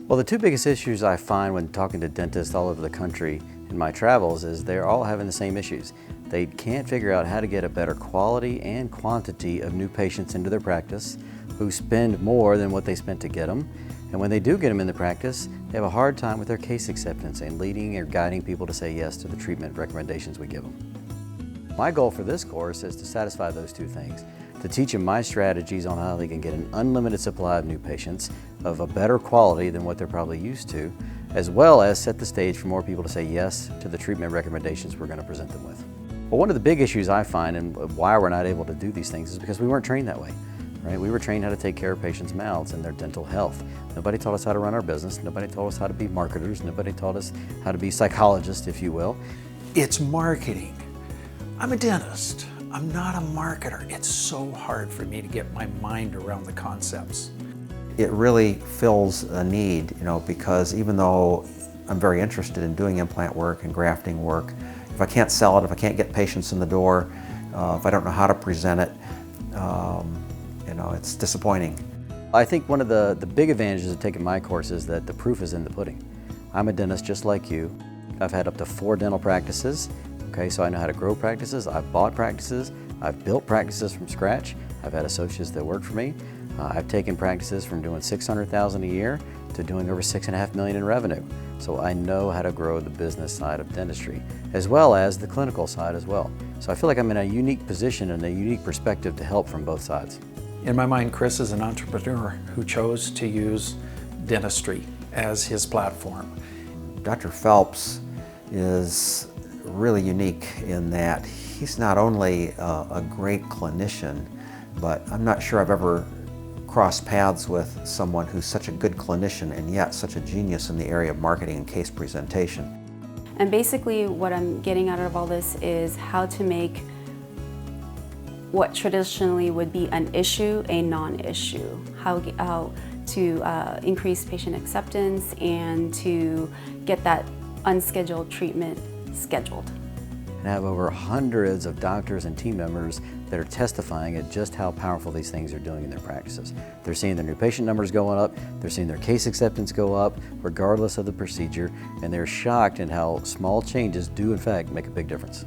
Well, the two biggest issues I find when talking to dentists all over the country in my travels is they're all having the same issues. They can't figure out how to get a better quality and quantity of new patients into their practice who spend more than what they spent to get them. And when they do get them in the practice, they have a hard time with their case acceptance and leading or guiding people to say yes to the treatment recommendations we give them. My goal for this course is to satisfy those two things, to teach them my strategies on how they can get an unlimited supply of new patients of a better quality than what they're probably used to, as well as set the stage for more people to say yes to the treatment recommendations we're going to present them with. Well, one of the big issues I find and why we're not able to do these things is because we weren't trained that way. Right? We were trained how to take care of patients' mouths and their dental health. Nobody taught us how to run our business. Nobody taught us how to be marketers. Nobody taught us how to be psychologists, if you will. It's marketing. I'm a dentist. I'm not a marketer. It's so hard for me to get my mind around the concepts. It really fills a need, because even though I'm very interested in doing implant work and grafting work, if I can't sell it, if I can't get patients in the door, if I don't know how to present it, it's disappointing. I think one of the big advantages of taking my course is that the proof is in the pudding. I'm a dentist just like you. I've had up to 4 dental practices. Okay, so I know how to grow practices. I've bought practices. I've built practices from scratch. I've had associates that work for me. I've taken practices from doing $600,000 a year to doing over $6.5 million in revenue. So I know how to grow the business side of dentistry, as well as the clinical side as well. So I feel like I'm in a unique position and a unique perspective to help from both sides. In my mind, Chris is an entrepreneur who chose to use dentistry as his platform. Dr. Phelps is really unique in that he's not only a great clinician, but I'm not sure I've ever crossed paths with someone who's such a good clinician and yet such a genius in the area of marketing and case presentation. And basically what I'm getting out of all this is how to make what traditionally would be an issue a non-issue, how to increase patient acceptance and to get that unscheduled treatment scheduled. And I have over hundreds of doctors and team members that are testifying at just how powerful these things are doing in their practices. They're seeing their new patient numbers going up, they're seeing their case acceptance go up regardless of the procedure, and they're shocked at how small changes do in fact make a big difference.